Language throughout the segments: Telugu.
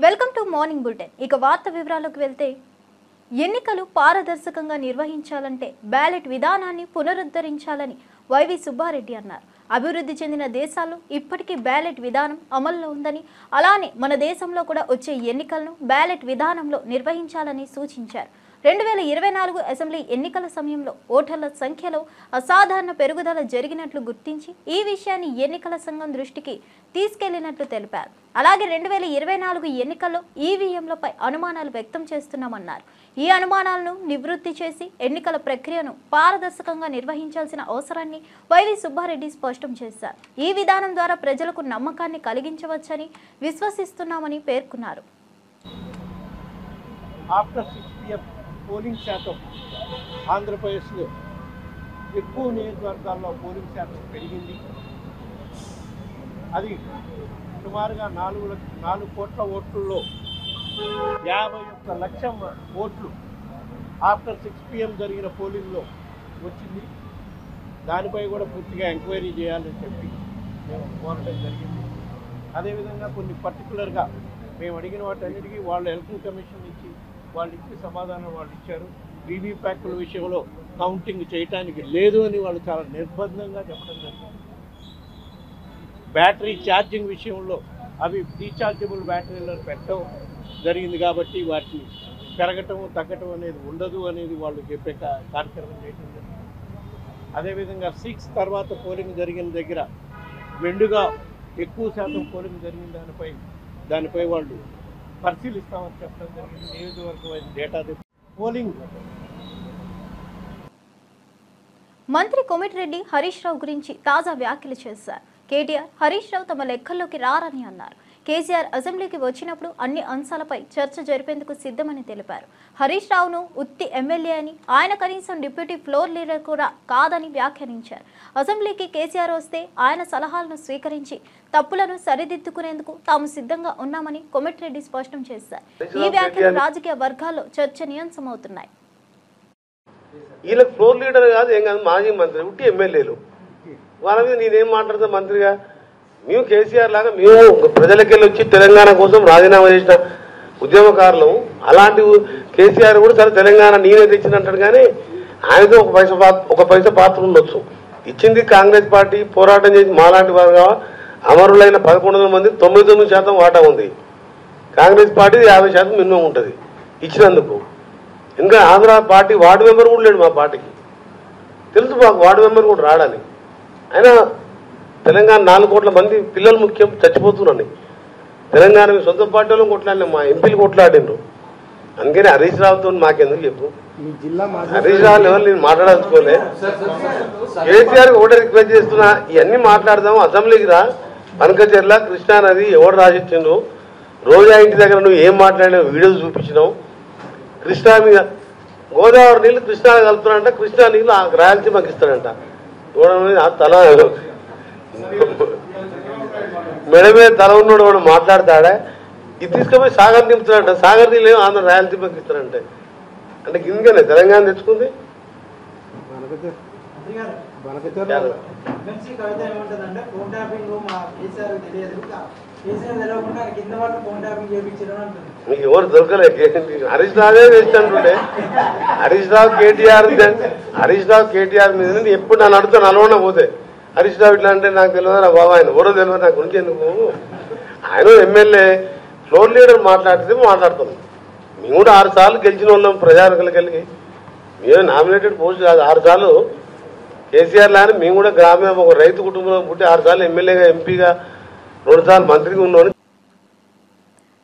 Welcome to morning bulletin. ఇక వార్త వివరాలకు వెళ్తే ఎన్నికలు పారదర్శకంగా నిర్వహించాలంటే బ్యాలెట్ విధానాన్ని పునరుద్ధరించాలని వైవి సుబ్బారెడ్డి అన్నారు. అభివృద్ధి చెందిన దేశాల్లో ఇప్పటికీ బ్యాలెట్ విధానం అమల్లో ఉందని, అలానే మన దేశంలో కూడా వచ్చే ఎన్నికలను బ్యాలెట్ విధానంలో నిర్వహించాలని సూచించారు. 2024 అసెంబ్లీ ఎన్నికల సమయంలో ఓటర్ల సంఖ్యలో అసాధారణ పెరుగుదల జరిగినట్లు గుర్తించి ఈ విషయాన్ని ఎన్నికల సంఘం దృష్టికి తీసుకెళ్లినట్లు తెలిపారు. అలాగే 2024 ఎన్నికల్లో ఈవీఎంలపై అనుమానాలు వ్యక్తం చేస్తున్నామన్నారు. ఈ అనుమానాలను నివృత్తి చేసి ఎన్నికల ప్రక్రియను పారదర్శకంగా నిర్వహించాల్సిన అవసరాన్ని వైవి సుబ్బారెడ్డి స్పష్టం చేశారు. ఈ విధానం ద్వారా ప్రజలకు నమ్మకాన్ని కలిగించవచ్చని విశ్వసిస్తున్నామని పేర్కొన్నారు. పోలింగ్ శాతం ఆంధ్రప్రదేశ్లో ఎక్కువ నియోజకవర్గాల్లో పోలింగ్ శాతం పెరిగింది. అది సుమారుగా 4 కోట్ల ఓట్లలో 51 లక్షల ఓట్లు ఆఫ్టర్ 6 PM జరిగిన పోలింగ్లో వచ్చింది. దానిపై కూడా పూర్తిగా ఎంక్వైరీ చేయాలని చెప్పి మేము కోరడం జరిగింది. అదేవిధంగా కొన్ని పర్టికులర్గా మేము అడిగిన వాటన్నిటికీ వాళ్ళు ఎలక్షన్ కమిషన్ నుంచి వాళ్ళు ఇచ్చి సమాధానం వాళ్ళు ఇచ్చారు. వీవీప్యాట్ల విషయంలో కౌంటింగ్ చేయటానికి లేదు అని వాళ్ళు చాలా నిర్బంధంగా చెప్పడం జరిగింది. బ్యాటరీ ఛార్జింగ్ విషయంలో అవి రీఛార్జబుల్ బ్యాటరీలను పెట్టడం జరిగింది కాబట్టి వాటిని పెరగటం తగ్గటం అనేది ఉండదు అనేది వాళ్ళు చెప్పే కార్యక్రమం చేయడం జరిగింది. అదేవిధంగా 6 తర్వాత పోలింగ్ జరిగిన దగ్గర మెండుగా ఎక్కువ శాతం పోలింగ్ జరిగిన దానిపై వాళ్ళు పరిశీలిస్తామని చెప్పడం జరిగింది. నియోజకవర్గం డేటా పోలింగ్. మంత్రి కోమటిరెడ్డి హరీష్ రావు గురించి తాజా వ్యాఖ్యలు చేశారు. కేటీఆర్, హరీష్ రావు తమ లెక్కల్లోకి రారని అన్నారు. కేసీఆర్ అసెంబ్లీకి వచ్చినప్పుడు అన్ని అంశాలపై చర్చ జరిపేందుకు సిద్ధమని తెలిపారు. హరీష్ రావును ఉత్తి ఎమ్మెల్యే అని, ఆయన కనీసం డిప్యూటీ ఫ్లోర్ లీడర్ కూడా కాదని వ్యాఖ్యానించారు. అసెంబ్లీకి కేసీఆర్ వస్తే ఆయన సలహాలను స్వీకరించి తప్పులను సరిదిద్దుకునేందుకు తాము సిద్ధంగా ఉన్నామని కోమటిరెడ్డి స్పష్టం చేశారు. ఈ వ్యాఖ్యలు రాజకీయ వర్గాల్లో చర్చనీయాంశమవుతున్నాయి. వీళ్ళకి ఫ్లోర్ లీడర్ కాదు, ఏం కాదు, మాజీ మంత్రి, ఉట్టి ఎమ్మెల్యేలు. వాళ్ళ మీద నేనేం మాట్లాడతా మంత్రిగా? మేము కేసీఆర్ లాగా మేము ప్రజలకెళ్ళి వచ్చి తెలంగాణ కోసం రాజీనామా చేసిన ఉద్యమకారులు. అలాంటి కేసీఆర్ కూడా సరే తెలంగాణ నేనే తెచ్చినట్టాడు, కానీ ఆయనతో ఒక పైసా పాత్ర ఉండొచ్చు. ఇచ్చింది కాంగ్రెస్ పార్టీ, పోరాటం చేసి మాలాంటి వారుగా అమరులైన 1100 మంది 99% వాటా ఉంది. కాంగ్రెస్ పార్టీ 50% మినిమం ఉంటుంది ఇచ్చినందుకు. ఇంకా ఆంధ్ర పార్టీ వార్డు మెంబర్ కూడా లేడు మా పార్టీకి. తెలుసు మాకు వార్డు మెంబర్ కూడా రాడని. అయినా తెలంగాణ 4 కోట్ల మంది పిల్లలు ముఖ్యం, చచ్చిపోతున్నాను. తెలంగాణ మీ సొంత పార్టీలో కొట్లాడిన మా ఎంపీలు కొట్లాడినారు. అందుకని హరీష్ రావుతో మాకెందుకు చెప్పు? హరీష్ రావు లెవెల్ నేను మాట్లాడాల్సుకోలే. కేసీఆర్ ఒకటే రిక్వెస్ట్ చేస్తున్నా, ఇవన్నీ మాట్లాడదాము, అసెంబ్లీకి రా. పనకచెర్ల కృష్ణానది ఎవరు రాసిచ్చిండ్రు, రోజా ఇంటి దగ్గర నువ్వు ఏం మాట్లాడినావు వీడియోలు చూపించినావు. కృష్ణా మీద గోదావరి నీళ్ళు కృష్ణా కలుపుతాడంట, కృష్ణా నీళ్ళు రాయలసీమకి ఇస్తాడంట. తల మెడ మీద తల ఉన్నాడు వాడు మాట్లాడతాడా? ఇది తీసుకుపోయి సాగర్ నింపుతాడంట, సాగర్ నీళ్ళు ఏమో ఆంధ్ర రాయలసీమకి ఇస్తాడంటే. అంటే కిందనే తెలంగాణ తెచ్చుకుంది. మీకు ఎవరు దొరకలే? హరీష్ రావే వేస్తుండే. హరీష్ రావు కేటీఆర్ మీద ఎప్పుడు నన్ను అడుగుతా నల్గొండ పోతే హరీష్ రావు ఇట్లా అంటే నాకు తెలియదు నా బాబా, ఆయన ఎవరో తెలియదు నాకు గురించి ఎందుకు. ఆయన ఎమ్మెల్యే ఫ్లోర్ లీడర్ మాట్లాడితే మాట్లాడుతాం. మేము కూడా 6 సార్లు గెలిచిన వాళ్ళం ప్రజానికలకి వెళ్ళి. మేము నామినేటెడ్ పోస్ట్ కాదు, 6 సార్లు కేసీఆర్ లాని మేము కూడా గ్రామీణ ఒక రైతు కుటుంబంలో పుట్టి 6 సార్లు ఎమ్మెల్యేగా, ఎంపీగా, 2 సార్లు మంత్రిగా ఉన్నాను.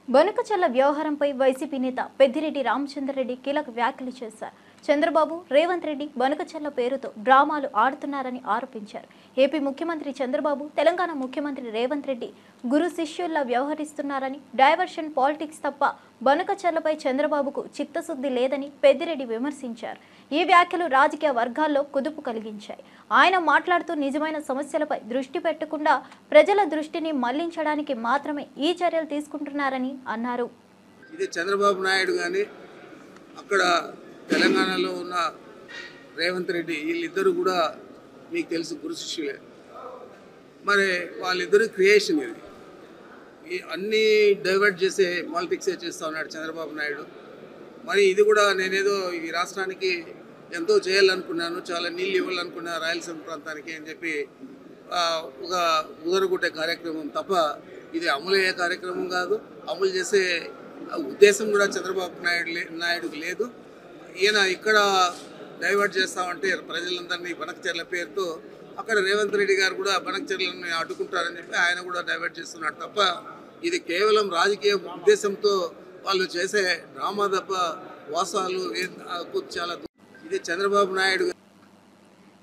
బనకచెర్ల వ్యవహారంపై వైసీపీ నేత పెద్దిరెడ్డి రామచంద్రరెడ్డి కీలక వ్యాఖ్యలు చేశారు. చంద్రబాబు, రేవంత్ రెడ్డి బనకచెర్ల పేరుతో డ్రామాలు ఆడుతున్నారని ఆరోపించారు. ఏపీ ముఖ్యమంత్రి చంద్రబాబు, తెలంగాణ ముఖ్యమంత్రి రేవంత్ రెడ్డి గురు శిష్యుల్లా వ్యవహరిస్తున్నారని, డైవర్షన్ పాలిటిక్స్ తప్ప బనకచెర్లపై చంద్రబాబుకు చిత్తశుద్ధి లేదని పెద్దిరెడ్డి విమర్శించారు. ఈ వ్యాఖ్యలు రాజకీయ వర్గాల్లో కుదుపు కలిగించాయి. ఆయన మాట్లాడుతూ నిజమైన సమస్యలపై దృష్టి పెట్టకుండా ప్రజల దృష్టిని మళ్లించడానికి మాత్రమే ఈ చర్యలు తీసుకుంటున్నారని అన్నారు. ఇది చంద్రబాబు నాయుడు కానీ అక్కడ తెలంగాణలో ఉన్న రేవంత్ రెడ్డి వీళ్ళిద్దరూ కూడా మీకు తెలుసు గురు శిష్యులే. మరి వాళ్ళిద్దరు క్రియేషన్ ఇది. అన్నీ డైవర్ట్ చేసే పాలిటిక్సే చేస్తూ ఉన్నాడు చంద్రబాబు నాయుడు. మరి ఇది కూడా నేనేదో ఈ రాష్ట్రానికి ఎంతో చేయాలనుకున్నాను, చాలా నీళ్ళు ఇవ్వాలనుకున్నా రాయలసీమ ప్రాంతానికి అని చెప్పి ఒక ఉదరగొట్టే కార్యక్రమం తప్ప ఇది అమలయ్యే కార్యక్రమం కాదు. అమలు చేసే ఉద్దేశం కూడా చంద్రబాబు నాయుడుకి లేదు. ఈయన ఇక్కడ డైవర్ట్ చేస్తామంటే ప్రజలందరినీ బనకచెర్ల పేరుతో అక్కడ రేవంత్ రెడ్డి గారు కూడా బనకచెర్లను అడ్డుకుంటారని చెప్పి ఆయన కూడా డైవర్ట్ చేస్తున్నాడు తప్ప ఇది కేవలం రాజకీయ ఉద్దేశంతో వాళ్ళు చేసే డ్రామా తప్ప వాసాలు చాలా ఇది చంద్రబాబు నాయుడు.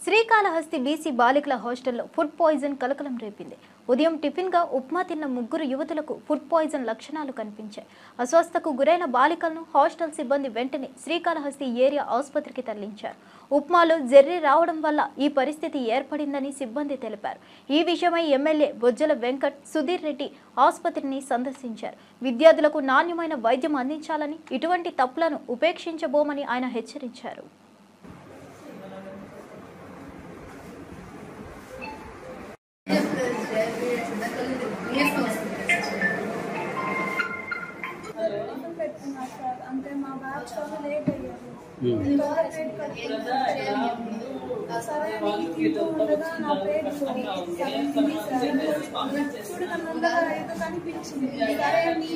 శ్రీకాళహస్తి బీసీ బాలికల హాస్టల్లో ఫుడ్ పాయిజన్ కలకలం రేపింది. ఉదయం టిఫిన్గా ఉప్మా తిన్న 3 యువతులకు ఫుడ్ పాయిజన్ లక్షణాలు కనిపించాయి. అస్వస్థకు గురైన బాలికలను హాస్టల్ సిబ్బంది వెంటనే శ్రీకాళహస్తి ఏరియా ఆసుపత్రికి తరలించారు. ఉప్మాలో జెర్రీ రావడం వల్ల ఈ పరిస్థితి ఏర్పడిందని సిబ్బంది తెలిపారు. ఈ విషయమై ఎమ్మెల్యే బొజ్జల వెంకట్ సుధీర్ రెడ్డి ఆసుపత్రిని సందర్శించారు. విద్యార్థులకు నాణ్యమైన వైద్యం అందించాలని, ఇటువంటి తప్పులను ఉపేక్షించబోమని ఆయన హెచ్చరించారు. అంటే మా బ్యాచ్ చాలా లేట్ అయ్యారు. సరే ఉండగా నా ప్లేట్ చూడకుండా ఏదో కనిపించింది. సరే అని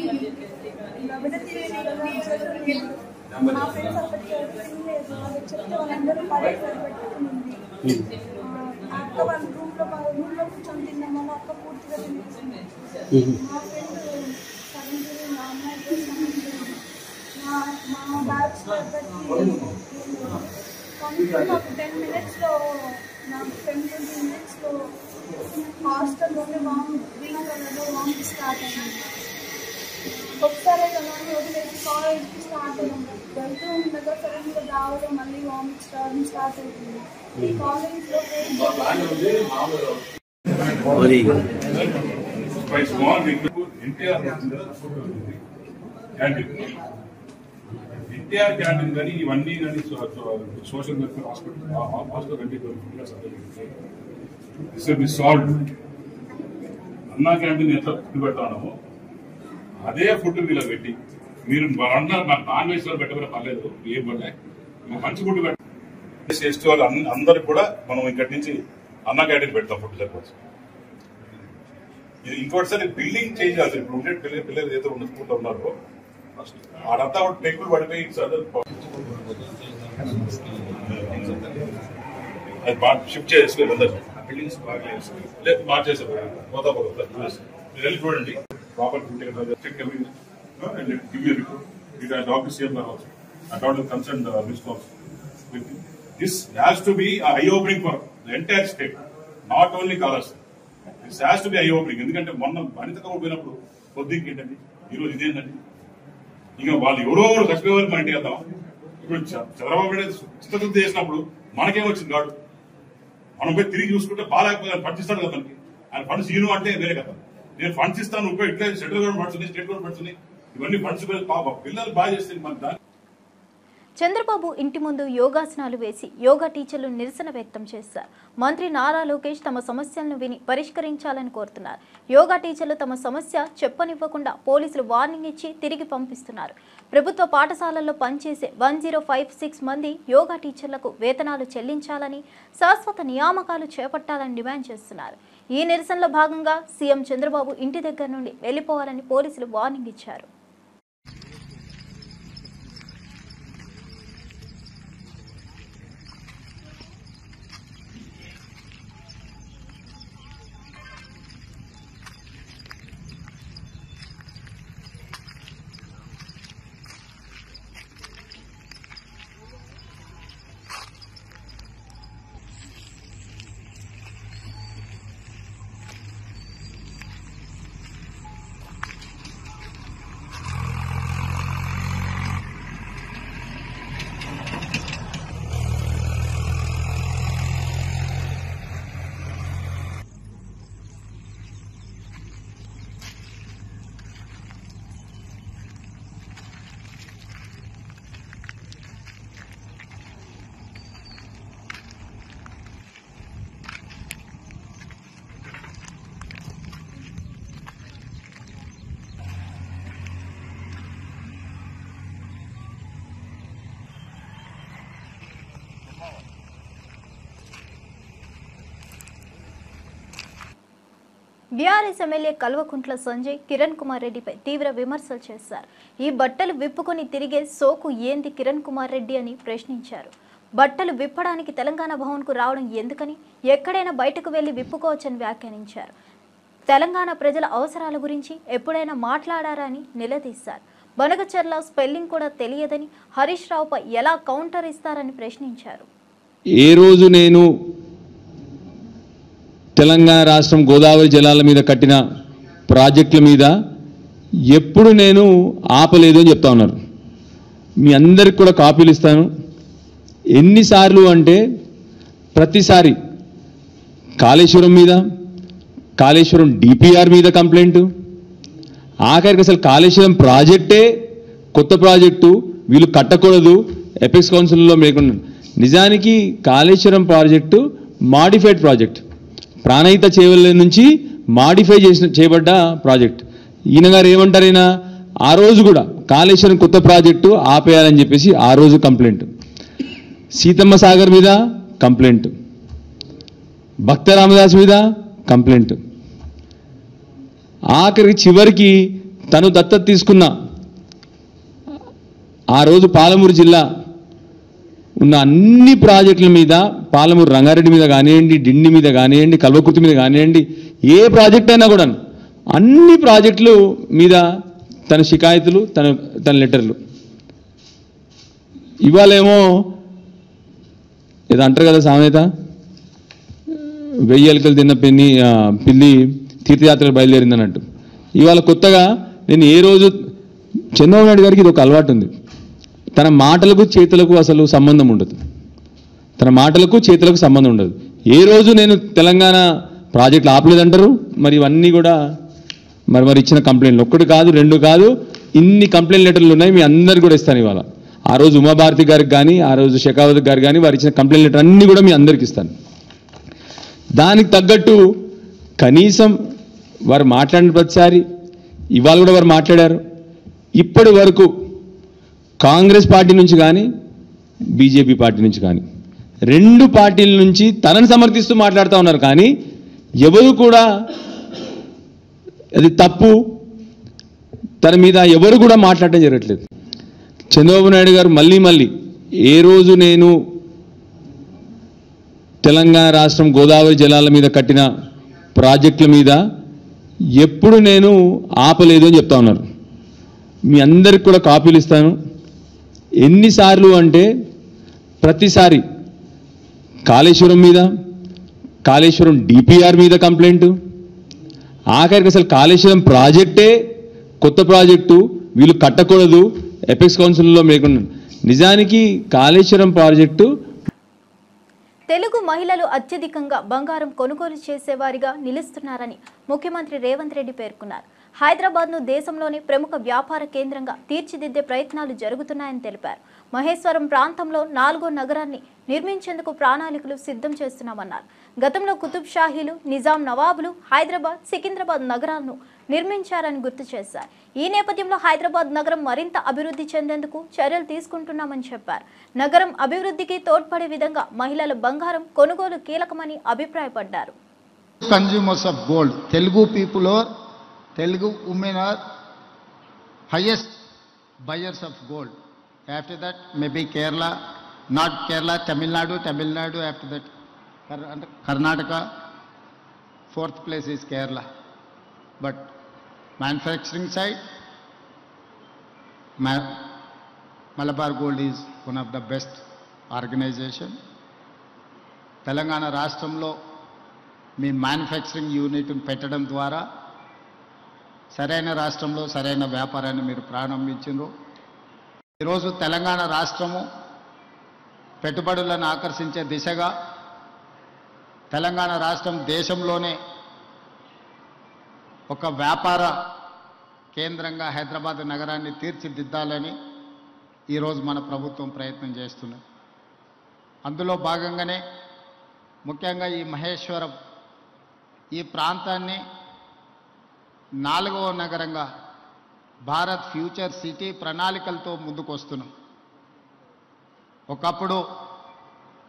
బిడ్డ తిరిగి మా ఫ్రెండ్స్ అప్పటికి తినలేదు. వాళ్ళకి చెప్తే వాళ్ళందరూ పడేసారి పెట్టుకుంది. అక్క వాళ్ళ రూమ్లో కూర్చొని తిన్నాం. వాళ్ళ అక్క పూర్తిగా తినేసింది. మా ఫ్రెండ్ మా అమ్మాయి మా బ్యాచ్ నాకు 10 minutesలో నాకు 10-20 minutesలో హాస్టల్లోనే గ్రీన్ కలర్లో వామిట్ స్టార్ట్ అయింది. ఒకసారి అలానే వదిలేసి కాలేజ్కి స్టార్ట్ అయ్యాం. వెళ్తూ ఉండగా సడన్గా దావలో మళ్ళీ వామిట్ స్టార్ట్ అవుతుంది. ఈ కాలేజ్లో ఎన్టీఆర్ క్యాంటీన్ కానీ ఇవన్నీ కానీ సోషల్ వెల్ఫేర్ హాస్పిటల్ కంటే సాల్వ్. అన్నా క్యాంటీన్ ఎంత ఫుడ్ పెడతామో అదే ఫుడ్ వీళ్ళకి పెట్టి మీరు నాన్ వెజ్ లో పెట్టబోయే పర్లేదు, ఏం పడలే, మంచి ఫుడ్ చేసే వాళ్ళు అందరికి కూడా మనం ఇక్కడి నుంచి అన్నా క్యాంటీన్ పెడతాం ఫుడ్ సరిపోవచ్చు. ఇది ఇంకోటిసారి బిల్డింగ్ చేంజ్ చేయాలి. ఇప్పుడు ఉండే పిల్లలు ఏదో ఉంచుకుంటూ ఉన్నారో ఆడంతా టెక్కులు పడిపోయి అది షిఫ్ట్ చేసుకోవాలి. అందరు బిల్డింగ్స్ బాగా చేశారు. వెళ్ళి చూడండి ప్రాపర్ డాక్టర్ సీఎం గారు also concerned response. This has to be eye-opening for the entire state, not only Kalahasti. This has to be eye-opening. ఎందుకంటే మొన్న అనితకమ్మ పోయినప్పుడు పొద్దుకి ఏంటండి, ఈరోజు ఇదేంటండి, ఇక వాళ్ళు ఎవరో చచ్చిపోయేవారు మన ఇంటికి వెళ్దాం. ఇప్పుడు చంద్రబాబు నాయుడు చిత్తశుద్ధి చేసినప్పుడు మనకేమొచ్చింది కాదు, మనం పోయి తిరిగి చూసుకుంటే బాగాలేకపోతే ఫండ్స్ ఇస్తాడు కదా మనకి. ఆయన ఫండ్స్ ఈను అంటే వేరే కదా, నేను ఫండ్స్ ఇస్తాను ఉపయోగ ఇట్లా సెంట్రల్ గవర్నమెంట్ ఫండ్స్ ఉన్నాయి, స్టేట్ గవర్నమెంట్ ఫండ్స్ ఉన్నాయి, ఇవన్నీ ఫండ్స్ పిల్లలు బాగా చేస్తే మన దాన్ని. చంద్రబాబు ఇంటి ముందు యోగాసనాలు వేసి యోగా టీచర్లు నిరసన వ్యక్తం చేశారు. మంత్రి నారా లోకేష్ తమ సమస్యలను విని పరిష్కరించాలని కోరుతున్నారు. యోగా టీచర్లు తమ సమస్య చెప్పనివ్వకుండా పోలీసులు వార్నింగ్ ఇచ్చి తిరిగి పంపిస్తున్నారు. ప్రభుత్వ పాఠశాలల్లో పనిచేసే 1056 మంది యోగా టీచర్లకు వేతనాలు చెల్లించాలని, శాశ్వత నియామకాలు చేపట్టాలని డిమాండ్ చేస్తున్నారు. ఈ నిరసనలో భాగంగా సీఎం చంద్రబాబు ఇంటి దగ్గర నుండి వెళ్లిపోవాలని పోలీసులు వార్నింగ్ ఇచ్చారు. బీఆర్ఎస్ ఎమ్మెల్యే కల్వకుంట్ల సంజయ్ కిరణ్ కుమార్ రెడ్డిపై తీవ్ర విమర్శలు చేశారు. ఈ బట్టలు విప్పుకొని తిరిగే సోకు ఏంది కిరణ్ కుమార్ రెడ్డి అని ప్రశ్నించారు. బట్టలు విప్పడానికి తెలంగాణ భవన్కు రావడం ఎందుకని, ఎక్కడైనా బయటకు వెళ్లి విప్పుకోవచ్చని వ్యాఖ్యానించారు. తెలంగాణ ప్రజల అవసరాల గురించి ఎప్పుడైనా మాట్లాడారా అని నిలదీశారు. బనగచర్ల స్పెల్లింగ్ కూడా తెలియదని హరీష్ రావుపై ఎలా కౌంటర్ ఇస్తారని ప్రశ్నించారు. ఏ రోజు నేను తెలంగాణ రాష్ట్రం గోదావరి జలాల మీద కట్టిన ప్రాజెక్టుల మీద ఎప్పుడు నేను ఆపలేదు అని చెప్తా ఉన్నారు. మీ అందరికి కూడా కాపీలు ఇస్తాను. ఎన్నిసార్లు అంటే ప్రతిసారి కాళేశ్వరం మీద, కాళేశ్వరం డిపిఆర్ మీద కంప్లైంట్, ఆఖరికి అసలు కాళేశ్వరం ప్రాజెక్టే కొత్త ప్రాజెక్టు వీళ్ళు కట్టకూడదు ఎపెక్స్ కౌన్సిల్లో లేకుండా. నిజానికి Kaleshwaram project modified project, Pranahita Chevella నుంచి మాడిఫై చేయబడ్డ ప్రాజెక్ట్. ఈయన గారు ఏమంటారైనా ఆ రోజు కూడా కాళేశ్వరం కొత్త ప్రాజెక్టు ఆపేయాలని చెప్పేసి ఆ రోజు కంప్లైంట్, సీతమ్మ సాగర్ మీద కంప్లైంట్, భక్త రామదాస్ మీద కంప్లైంట్, ఆఖరికి చివరికి తను దత్తత తీసుకున్న ఆ రోజు పాలమూరు జిల్లా ఉన్న అన్ని ప్రాజెక్టుల మీద, పాలమూరు రంగారెడ్డి మీద కానివ్వండి, డిండి మీద కానివ్వండి, కల్వకుర్తి మీద కానివ్వండి, ఏ ప్రాజెక్ట్ అయినా కూడా అన్ని ప్రాజెక్టులు మీద తన షికాయతులు, తన లెటర్లు. ఇవాళేమో ఏదో అంటారు కదా సామెత, 1000 ఎలుకలు తిన్న పిల్లి తీర్థయాత్రలు బయలుదేరింది అన్నట్టు. ఇవాళ కొత్తగా నేను ఏ రోజు చంద్రబాబు నాయుడు గారికి ఇది ఒక అలవాటు ఉంది, తన మాటలకు చేతులకు అసలు సంబంధం ఉండదు. తన మాటలకు చేతులకు సంబంధం ఉండదు. ఏ రోజు నేను తెలంగాణ ప్రాజెక్టులు ఆపలేదంటారు. మరి ఇవన్నీ కూడా మరి ఇచ్చిన కంప్లైంట్లు ఒక్కటి కాదు, 2 కాదు, ఇన్ని కంప్లైంట్ లెటర్లు ఉన్నాయి. మీ అందరికి కూడా ఇస్తాను ఇవాళ. ఆ రోజు ఉమాభారతి గారికి కానీ, ఆ రోజు షెకావత్ గారు కానీ వారు ఇచ్చిన కంప్లైంట్ లెటర్ అన్నీ కూడా మీ అందరికి ఇస్తాను. దానికి తగ్గట్టు కనీసం వారు మాట్లాడిన ప్రతిసారి ఇవాళ కూడా వారు మాట్లాడారు. ఇప్పటి వరకు కాంగ్రెస్ పార్టీ నుంచి కానీ, బీజేపీ పార్టీ నుంచి కానీ, 2 పార్టీల నుంచి తనను సమర్థిస్తూ మాట్లాడుతూ ఉన్నారు. కానీ ఎవరు కూడా అది తప్పు, తన మీద ఎవరు కూడా మాట్లాడటం జరగట్లేదు. చంద్రబాబు నాయుడు గారు మళ్ళీ ఏ రోజు నేను తెలంగాణ రాష్ట్రం గోదావరి జలాల మీద కట్టిన ప్రాజెక్టుల మీద ఎప్పుడు నేను ఆపలేదు అని చెప్తా ఉన్నారు. మీ అందరికి కూడా కాపీలు ఇస్తాను. ఎన్నిసార్లు అంటే ప్రతిసారి కాళేశ్వరం మీద, కాళేశ్వరం డిపిఆర్ మీద కంప్లైంట్, ఆఖరికి అసలు కాళేశ్వరం ప్రాజెక్టే కొత్త ప్రాజెక్టు వీళ్ళు కట్టకూడదు ఎపెక్స్ కౌన్సిల్లో లేకుండా. నిజానికి కాళేశ్వరం ప్రాజెక్టు తెలుగు మహిళలు అత్యధికంగా బంగారం కొనుగోలు చేసేవారిగా నిలుస్తున్నారని ముఖ్యమంత్రి రేవంత్ రెడ్డి పేర్కొన్నారు. హైదరాబాద్ను దేశంలోని ప్రముఖ వ్యాపార కేంద్రంగా తీర్చిదిద్దే ప్రయత్నాలు జరుగుతున్నాయని తెలిపారు. మహేశ్వరం ప్రాంతంలో 4వ నగరాన్ని నిర్మించేందుకు ప్రణాళికలు సిద్ధం చేస్తున్నామన్నారు. గతంలో కుతుబ్ షాహీలు, నిజాం నవాబులు హైదరాబాద్, సికింద్రాబాద్ నగరాలను నిర్మించారని గుర్తు చేశారు. ఈ నేపథ్యంలో హైదరాబాద్ నగరం మరింత అభివృద్ధి చెందేందుకు చర్యలు తీసుకుంటున్నామని చెప్పారు. నగరం అభివృద్ధికి తోడ్పడే విధంగా మహిళల బంగారం కొనుగోలు కీలకమని అభిప్రాయపడ్డారు. Consumers of gold, Telugu people or Telugu women are highest buyers of gold. After that, maybe Kerala, not Kerala, Tamil Nadu, after that Karnataka, 4th place is Kerala. But manufacturing side, Malabar Gold is one of the best organization. Telangana Rashtamlo me manufacturing యూనిట్ను పెట్టడం ద్వారా సరైన రాష్ట్రంలో సరైన వ్యాపారాన్ని మీరు ప్రారంభించారు. ఈరోజు తెలంగాణ రాష్ట్రము పెట్టుబడులను ఆకర్షించే దిశగా తెలంగాణ రాష్ట్రం దేశంలోనే ఒక వ్యాపార కేంద్రంగా హైదరాబాద్ నగరాన్ని తీర్చిదిద్దాలని ఈరోజు మన ప్రభుత్వం ప్రయత్నం చేస్తున్నది. అందులో భాగంగానే ముఖ్యంగా ఈ మహేశ్వరం ఈ ప్రాంతాన్ని 4వ నగరంగా భారత్ ఫ్యూచర్ సిటీ ప్రణాళికలతో ముందుకు వస్తున్నాం. ఒకప్పుడు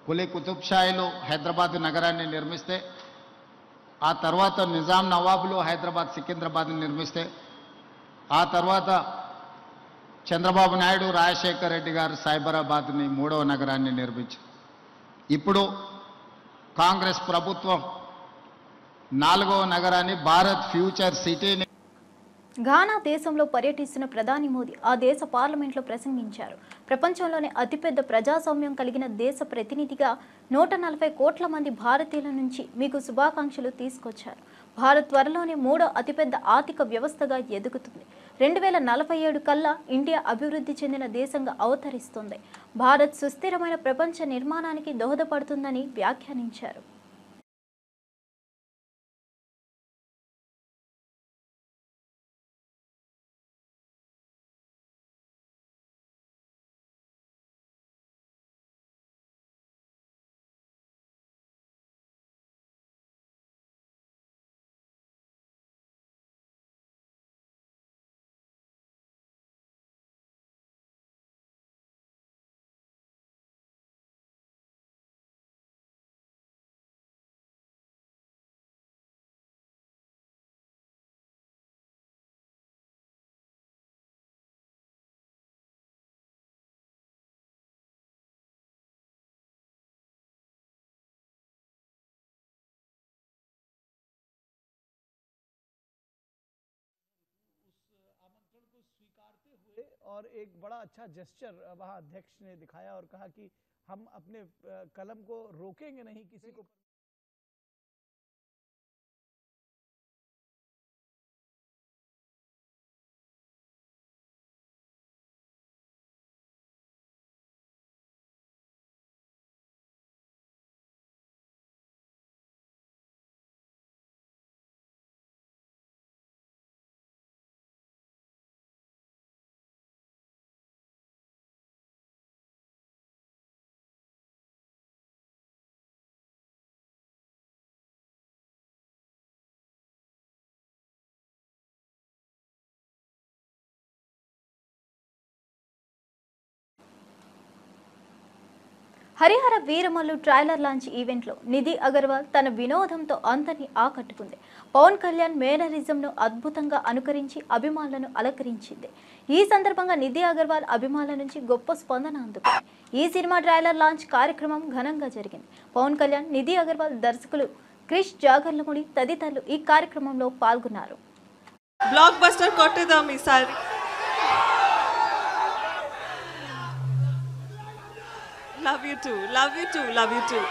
కులీ కుతుబ్ షాహీలు హైదరాబాద్ నగరాన్ని నిర్మిస్తే ఆ తర్వాత నిజాం నవాబులు హైదరాబాద్ సికింద్రాబాద్ని నిర్మిస్తే ఆ తర్వాత చంద్రబాబు నాయుడు రాజశేఖర రెడ్డి గారు సైబరాబాద్ని 3వ నగరాన్ని నిర్మించారు. ఇప్పుడు కాంగ్రెస్ ప్రభుత్వం 4వ నగరాన్ని భారత్ ఫ్యూచర్ సిటీని. ఘానా దేశంలో పర్యటిస్తున్న ప్రధాని మోదీ ఆ దేశ పార్లమెంట్లో ప్రసంగించారు. ప్రపంచంలోనే అతిపెద్ద ప్రజాస్వామ్యం కలిగిన దేశ ప్రతినిధిగా 140 కోట్ల మంది భారతీయుల నుంచి మీకు శుభాకాంక్షలు తీసుకొచ్చారు. భారత్ త్వరలోనే 3వ అతిపెద్ద ఆర్థిక వ్యవస్థగా ఎదుగుతుంది. 2047 కల్లా ఇండియా అభివృద్ధి చెందిన దేశంగా అవతరిస్తుంది. భారత్ సుస్థిరమైన ప్రపంచ నిర్మాణానికి దోహదపడుతుందని వ్యాఖ్యానించారు. और एक बड़ा अच्छा जेस्चर वहाँ अध्यक्ष ने दिखाया और कहा कि हम अपने कलम को रोकेंगे नहीं किसी को। హరిహర వీరమల్లు ట్రైలర్ లాంచ్ ఈవెంట్లో నిధి అగర్వాల్ తన వినోదంతో అందరినీ ఆకట్టుకుంది. పవన్ కళ్యాణ్ మేనరిజంను అద్భుతంగా అనుకరించి అభిమానులను అలంకరించింది. ఈ సందర్భంగా నిధి అగర్వాల్ అభిమానుల నుంచి గొప్ప స్పందన అందుకుంది. ఈ సినిమా ట్రైలర్ లాంచ్ కార్యక్రమం ఘనంగా జరిగింది. పవన్ కళ్యాణ్, నిధి అగర్వాల్, దర్శకులు క్రిష్ జాగర్లముడి తదితరులు ఈ కార్యక్రమంలో పాల్గొన్నారు. బ్లాక్ బస్టర్ కొట్టేద్దాం ఈసారి. Love you too, love you too, love you too.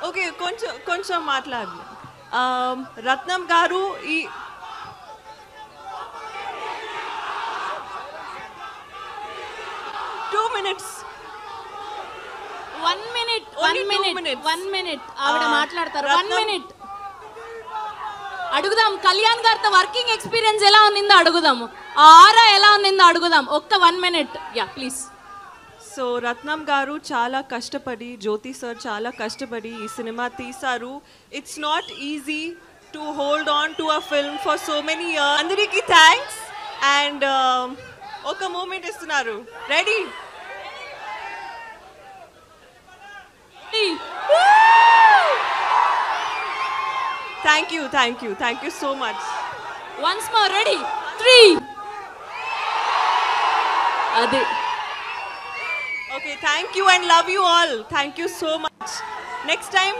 Okay, కొంచెం మాట్లాడు. రత్నం గారు ఈ 2 minutes. 1 minute. ఆవిడ మాట్లాడతారు. 1 minute. అడుగుదాం కళ్యాణ్ గారితో వర్కింగ్ ఎక్స్పీరియన్స్ ఎలా ఉన్నిందో అడుగుదాము. ఆరా ఎలా ఉన్నిందో అడుగుదాం. ఒక్క 1 minute. Yeah please. సో రత్నం గారు చాలా కష్టపడి, జ్యోతి సార్ చాలా కష్టపడి ఈ సినిమా తీశారు. It's not easy to hold on to a film for so many years. అందరికీ థ్యాంక్స్. అండ్ ఒక మూమెంట్ ఇస్తున్నారు. Ready? Thank you so much. Once more, ready? 3. Adi. Okay, thank you and love you all. Thank you so much. Next time.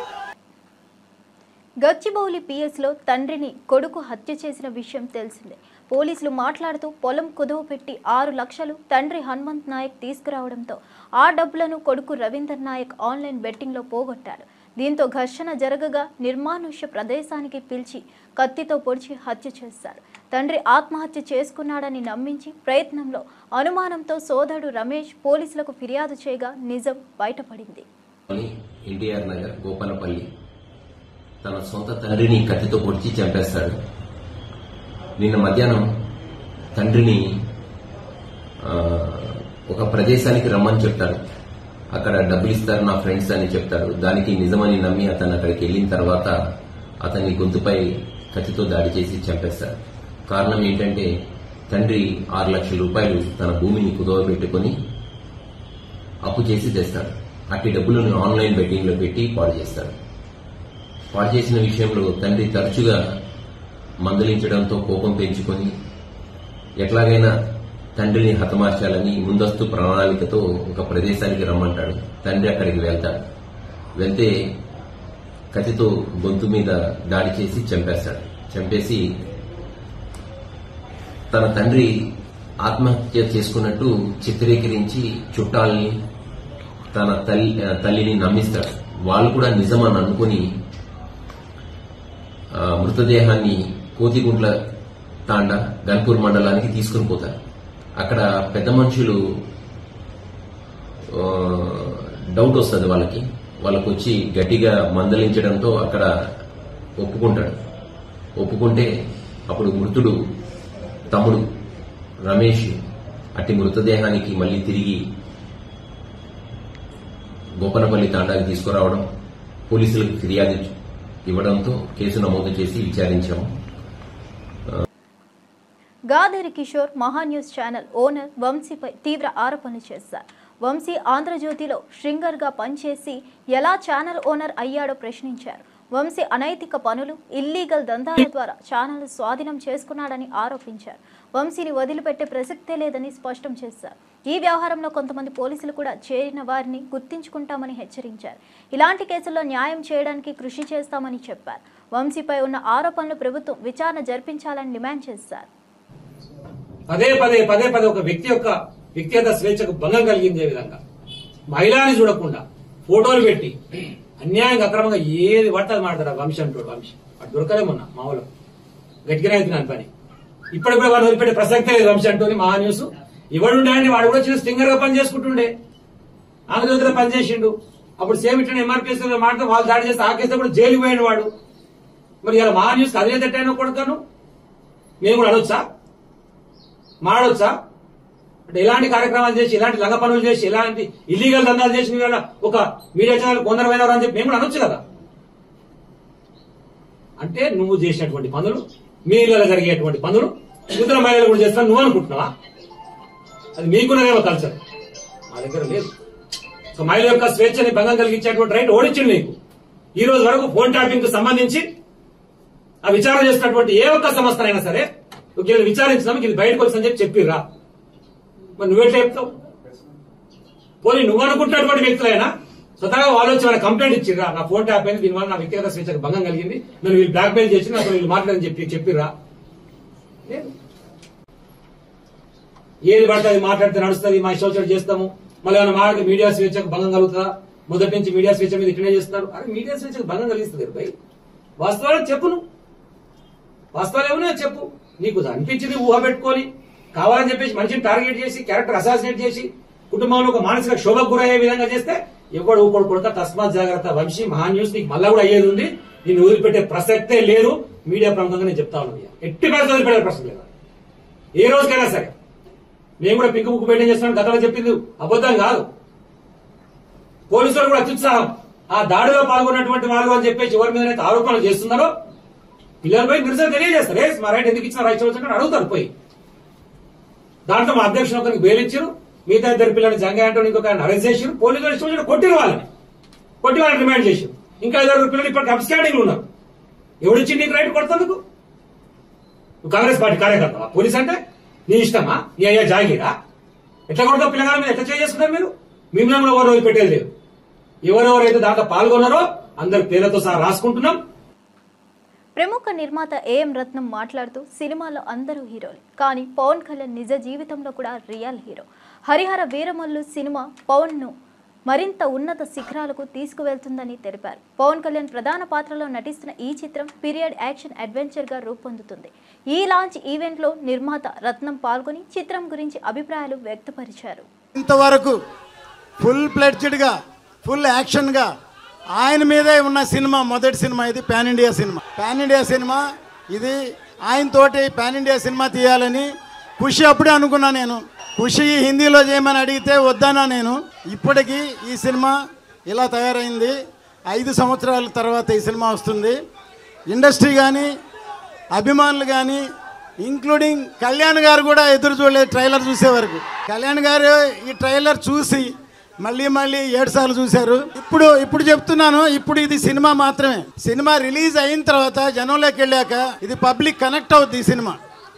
Gachibowli పిఎస్లో తండ్రిని కొడుకు హత్య చేసిన విషయం తెలిసిందే. పోలీసులు మాట్లాడుతూ పొలం కుదవపెట్టి 6 లక్షలు తండ్రి హనుమంత్ నాయక్ తీసుకురావడంతో ఆ డబ్బులను కొడుకు రవీందర్ నాయక్ ఆన్లైన్ బెట్టింగ్లో పోగొట్టాడు. దీంతో ఘర్షణ జరగగా నిర్మానుష్య ప్రదేశానికి పిలిచి కత్తితో పొడిచి హత్య చేశారు. తండ్రి ఆత్మహత్య చేసుకున్నాడని నమ్మించి ప్రయత్నంలో అనుమానంతో సోదరుడు రమేష్ పోలీసులకు ఫిర్యాదు చేయగా నిజం బయటపడింది. ఎన్టీఆర్ నగర్ గోపనపల్లి తన సొంత తండ్రిని కత్తితో పొడిచి చంపేస్తాడు. నిన్న మధ్యాహ్నం తండ్రిని ఒక ప్రదేశానికి రమ్మని చెప్తాడు. అక్కడ డబ్బులు ఇస్తారు నా ఫ్రెండ్స్ అని చెప్తాడు. దానికి నిజమని నమ్మి అతను అక్కడికి వెళ్ళిన తర్వాత అతన్ని గొంతుపై కత్తితో దాడి చేసి చంపేస్తాడు. కారణం ఏంటంటే తండ్రి 6 లక్షల రూపాయలు తన భూమిని కుదవ పెట్టుకుని అప్పు చేసి తెస్తాడు. అట్టి డబ్బులను ఆన్లైన్ బెట్టింగ్ లో పెట్టి పాడు చేస్తాడు. వాడు చేసిన విషయంలో తండ్రి తరచుగా మందలించడంతో కోపం పెంచుకొని ఎట్లాగైనా తండ్రిని హతమార్చాలని ముందస్తు ప్రణాళికతో ఒక ప్రదేశానికి రమ్మంటాడు. తండ్రి అక్కడికి వెళ్తాడు. వెళ్తే కత్తితో గొంతు మీద దాడి చేసి చంపేస్తాడు. చంపేసి తన తండ్రి ఆత్మహత్య చేసుకున్నట్టు చిత్రీకరించి చుట్టాలని తన తల్లిని నమ్మిస్తాడు. వాళ్ళు కూడా నిజమని అనుకుని మృతదేహాన్ని కోతిగుంట్ల తాండా గన్పూర్ మండలానికి తీసుకుని పోతారు. అక్కడ పెద్ద మనుషులు డౌట్ వస్తుంది వాళ్ళకి వచ్చి గట్టిగా మందలించడంతో అక్కడ ఒప్పుకుంటాడు. ఒప్పుకుంటే అప్పుడు మృతుడు తమ్ముడు రమేష్ అట్టి మృతదేహానికి మళ్లీ తిరిగి గోపనపల్లి తాండాకి తీసుకురావడం, పోలీసులకు ఫిర్యాదు ఇవ్వడంతో కేసు నమోదు చేసి విచారించాము. గాదేరి కిషోర్ మహాన్యూస్ ఛానల్ ఓనర్ వంశీపై తీవ్ర ఆరోపణలు చేశారు. వంశీ ఆంధ్రజ్యోతిలో స్ట్రింగర్గా పనిచేసి ఎలా ఛానల్ ఓనర్ అయ్యాడో ప్రశ్నించారు. వంశీ అనైతిక పనులు, ఇల్లీగల్ దందాల ద్వారా ఛానల్ స్వాధీనం చేసుకున్నాడని ఆరోపించారు. వంశీని వదిలిపెట్టే ప్రసక్తే లేదని స్పష్టం చేశారు. ఈ వ్యవహారంలో కొంతమంది పోలీసులు కూడా చేరిన వారిని గుర్తించుకుంటామని హెచ్చరించారు. ఇలాంటి కేసుల్లో న్యాయం చేయడానికి కృషి చేస్తామని చెప్పారు. వంశీపై ఉన్న ఆరోపణలు ప్రభుత్వం విచారణ జరిపించాలని డిమాండ్ చేశారు. పదే పదే ఒక వ్యక్తి యొక్క వ్యక్తిగత స్వేచ్ఛకు భంగం కలిగించే విధంగా మహిళని చూడకుండా ఫోటోలు పెట్టి అన్యాయంగా అక్రమంగా ఏది పడితే అది మాట్లాడారు. వంశీ అంటాడు. వంశీ వాడు దొరకలే మొన్న మామూలు గట్టిగానే అవుతున్నాను పని. ఇప్పటికీ వాడు వదిలిపెట్టే ప్రసక్తే లేదు. వంశీ అంటూ మహా న్యూస్ ఎవడుండే అంటే వాడు కూడా చిన్న స్టింగర్ గా పని చేసుకుంటుండే. ఆంధ్రజ్యోతిలో పనిచేసిండు. అప్పుడు సేమ్ ఇట్లా ఎంఆర్పీఎస్ మాట్లాడితే వాళ్ళు దాడి చేస్తే ఆ కేసులో కూడా జైలుకి పోయిన వాడు. మరి ఇలా మహా న్యూస్ అదే తట్టైనా కొడతాను మేము కూడా అనొచ్చా, మాడొచ్చా? అంటే ఇలాంటి కార్యక్రమాలు చేసి, ఇలాంటి లంగ పనులు చేసి, ఇలాంటి ఇల్లీగల్ దందాలు చేసి ఒక మీడియా ఛానల్ కొందరమైనవారు అని చెప్పి మేము కూడా అనొచ్చు కదా. అంటే నువ్వు చేసినటువంటి పనులు, మీ ఇళ్లలో జరిగేటువంటి పనులు ఇతర మహిళలు కూడా చేస్తాను నువ్వు అనుకుంటున్నావా? అది మీకున్నదేమో కల్చర్, మా దగ్గర లేదు. సో మహిళ యొక్క స్వేచ్ఛని భంగం కలిగించేటువంటి రైట్ ఓడించింది నీకు. ఈ రోజు వరకు ఫోన్ ట్యాపింగ్ కు సంబంధించి ఆ విచారణ చేసినటువంటి ఏ ఒక్క సంస్థనైనా సరే విచారించినాము ఇది బయటకు వచ్చిందని చెప్పి చెప్పిర్రా? మరి నువ్వెట్లా చెప్తావు? పోనీ నువ్వు అనుకుంటున్నటువంటి వ్యక్తులైనా స్వతహాగా వాళ్ళు వచ్చి వాళ్ళ కంప్లైంట్ ఇచ్చిర్రా, నా ఫోన్ ట్యాప్ అయింది, దీనివల్ల నా వ్యక్తిగత స్వేచ్ఛకు భంగం కలిగింది, నన్ను వీళ్ళు బ్లాక్ మెయిల్ చేసి నాకు వీళ్ళు మాట్లాడని చెప్పిర్రా? ఏది పడితే అది మాట్లాడితే నడుస్తుంది, మా ఇష్టం చేస్తాము, మళ్ళీ ఏమైనా మాట్లాడితే మీడియా స్వేచ్ఛకు భంగం కలుగుతుందా? మొదటి నుంచి మీడియా స్వేచ్ఛ మీద ఇట్లనే చేస్తున్నారు. అరే మీడియా స్వేచ్ఛకు భంగం కలిగిస్తుంది భయ్. వాస్తవాలు చెప్పు, నువ్వు వాస్తవాలు ఏమన్నా చెప్పు. నీకు అనిపించింది ఊహ పెట్టుకొని కావాలని చెప్పేసి మనిషిని టార్గెట్ చేసి క్యారెక్టర్ అసాసినేట్ చేసి కుటుంబంలో ఒక మానసిక శోభకు గురయ్యే విధంగా చేస్తే ఎవడు ఊపడు కొడతా. తస్మాత్ జాగ్రత్త వంశీ. మహా న్యూస్ నీకు మళ్ళా కూడా అయ్యేది ఉంది. నేను వదిలిపెట్టే ప్రసక్తే లేదు. మీడియా ప్రముఖంగా నేను చెప్తా ఉన్నాను, ఎట్టి పరిస్థితి వదిలిపెట్టే ప్రశ్న లేదు. ఏ రోజుకైనా సరే మేము కూడా పింక్ బుక్ మెయింటైన్ చేస్తున్నాం. గతంలో చెప్పింది అబద్ధం కాదు. పోలీసులు కూడా అత్యుత్సాహం. ఆ దాడిలో పాల్గొన్నటువంటి వాళ్ళు అని చెప్పేసి ఎవరి మీద ఆరోపణలు చేస్తున్నారో పిల్లలు పోయి నిరసన తెలియజేస్తారు. మా రైట్ ఎందుకు ఇచ్చిన రైట్ వచ్చిన అడుగుతారు పోయి. దాంట్లో మా అధ్యక్షుడు ఒకరికి బెయిల్ ఇచ్చారు, మిగతా ఇద్దరు పిల్లల్ని జంగా అంటే ఇంకొక అరెస్ట్ చేశారు. పోలీసులు ఇష్టం వచ్చిన కొట్టిన వాళ్ళని రిమాండ్ చేశారు. ఇంకా 5 పిల్లలు ఇప్పటికి అబ్స్కాండింగ్ ఉన్నారు. ఎవడిచ్చి నీకు రైట్ కొడుతుందుకు? నువ్వు కాంగ్రెస్ పార్టీ కార్యకర్తవా? పోలీస్ అంటే నీ ఇష్టమా? నీ అయ్యా జాగీరా? ఎట్లా కొడతావు పిల్లగాల మీద? ఎట్లా చేసుకుంటారు మీరు? మిమ్మల్ని ఎవరు రోజు పెట్టేది లేదు. ఎవరెవరైతే దాంట్లో పాల్గొన్నారో అందరి పేర్లతో సహా రాసుకుంటున్నాం. ప్రముఖ నిర్మాత ఏఎం రత్నం మాట్లాడుతూ సినిమాలో అందరూ హీరోలు, కానీ పవన్ కళ్యాణ్ నిజ జీవితంలో కూడా రియల్ హీరో. హరిహర వీరమల్లు సినిమా పవన్ను మరింత ఉన్నత శిఖరాలకు తీసుకువెళ్తుందని తెలిపారు. పవన్ కళ్యాణ్ ప్రధాన పాత్రలో నటిస్తున్న ఈ చిత్రం పీరియడ్ యాక్షన్ అడ్వెంచర్గా రూపొందుతుంది. ఈ లాంచ్ ఈవెంట్లో నిర్మాత రత్నం పాల్గొని చిత్రం గురించి అభిప్రాయాలు వ్యక్తపరిచారు. ఇంతవరకు ఫుల్ ప్లెడ్జ్డ్గా ఫుల్ యాక్షన్గా ఆయన మీదే ఉన్న సినిమా మొదటి సినిమా ఇది. పాన్ ఇండియా సినిమా ఇది. ఆయనతోటి పాన్ ఇండియా సినిమా తీయాలని ఖుషి అప్పుడే అనుకున్నా నేను. ఖుషి హిందీలో చేయమని అడిగితే వద్దానా నేను. ఇప్పటికీ ఈ సినిమా ఇలా తయారైంది. 5 సంవత్సరాల తర్వాత ఈ సినిమా వస్తుంది. ఇండస్ట్రీ కానీ అభిమానులు కానీ ఇంక్లూడింగ్ కళ్యాణ్ గారు కూడా ఎదురు చూడలేదు ట్రైలర్ చూసే వరకు. కళ్యాణ్ గారు ఈ ట్రైలర్ చూసి మళ్ళీ 7 సార్లు చూశారు. ఇప్పుడు చెప్తున్నాను, ఇప్పుడు ఇది సినిమా మాత్రమే. సినిమా రిలీజ్ అయిన తర్వాత జనంలోకి వెళ్ళాక ఇది పబ్లిక్ కనెక్ట్ అవుద్ది. ఈ సినిమా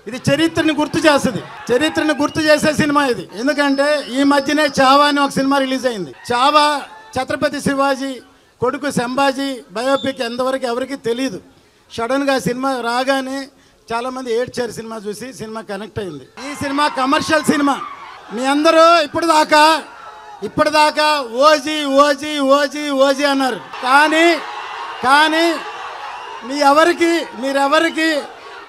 ఇది చరిత్రని గుర్తు చేస్తుంది, చరిత్రని గుర్తు చేసే సినిమా ఇది. ఎందుకంటే ఈ మధ్యనే చావా అని ఒక సినిమా రిలీజ్ అయింది. చావా ఛత్రపతి శివాజీ కొడుకు సంభాజీ బయోపిక్ ఎంతవరకు ఎవరికి తెలియదు. సడన్గా సినిమా రాగానే చాలామంది ఏడ్చారు. సినిమా చూసి సినిమా కనెక్ట్ అయింది. ఈ సినిమా కమర్షియల్ సినిమా. మీ అందరూ ఇప్పటిదాకా ఓజీ ఓజీ ఓజీ ఓజీ అన్నారు. కానీ మీరెవరికి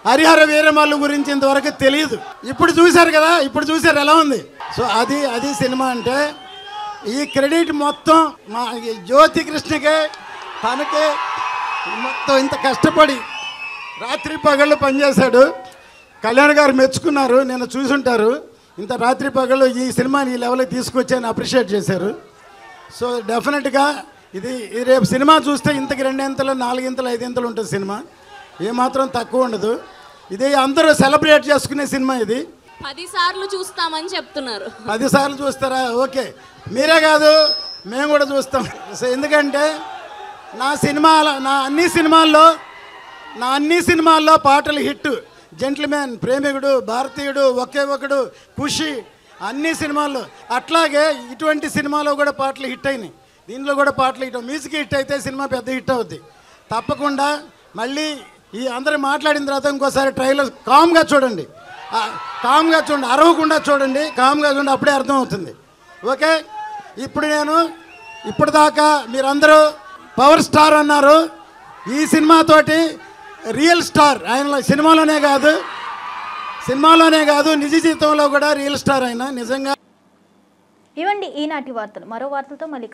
హరిహర వీరమల్లు గురించి ఇంతవరకు తెలియదు. ఇప్పుడు చూశారు కదా, ఇప్పుడు చూశారు ఎలా ఉంది. సో అది సినిమా అంటే. ఈ క్రెడిట్ మొత్తం మా జ్యోతి కృష్ణకే, తనకే మొత్తం ఇంత కష్టపడి రాత్రి పగళ్ళు పనిచేశాడు. కళ్యాణ్ గారు మెచ్చుకున్నారు, నేను చూసుంటారు. ఇంత రాత్రి పగళ్ళు ఈ సినిమాని ఈ లెవెల్కి తీసుకొచ్చాను అప్రిషియేట్ చేశారు. సో డెఫినెట్గా ఇది రేపు సినిమా చూస్తే ఇంతకి 2 ఇంతలు 4 ఇంతలు 5 ఇంతలు ఉంటుంది సినిమా. ఏమాత్రం తక్కువ ఉండదు. ఇది అందరూ సెలబ్రేట్ చేసుకునే సినిమా. ఇది 10 సార్లు చూస్తామని చెప్తున్నారు. 10 సార్లు చూస్తారా? ఓకే, మీరే కాదు మేము కూడా చూస్తాం. సో ఎందుకంటే నా అన్ని సినిమాల్లో పాటలు హిట్. జెంట్ల్మెన్, ప్రేమికుడు, భారతీయుడు, ఒకే ఒకడు, ఖుషి, అన్ని సినిమాల్లో. అట్లాగే ఇటువంటి సినిమాలో కూడా పాటలు హిట్ అయినాయి. దీనిలో కూడా పాటలు హిట్. మ్యూజిక్ హిట్ అయితే సినిమా పెద్ద హిట్ అవుద్ది. తప్పకుండా మళ్ళీ ఈ అందరూ మాట్లాడిన తర్వాత ఇంకోసారి ట్రైలర్ కామ్గా చూడండి, అరవకుండా చూడండి, కామ్గా చూడండి, అప్పుడే అర్థం అవుతుంది. ఓకే, ఇప్పటిదాకా మీరందరూ పవర్ స్టార్ అన్నారు. ఈ సినిమాతోటి రియల్ స్టార్ ఆయన సినిమాలోనే కాదు నిజ జీవితంలో కూడా రియల్ స్టార్ ఆయన నిజంగా. ఇవండి ఈనాటి వార్తలు. మరో వార్తలతో మళ్ళీ కలుద్దాం.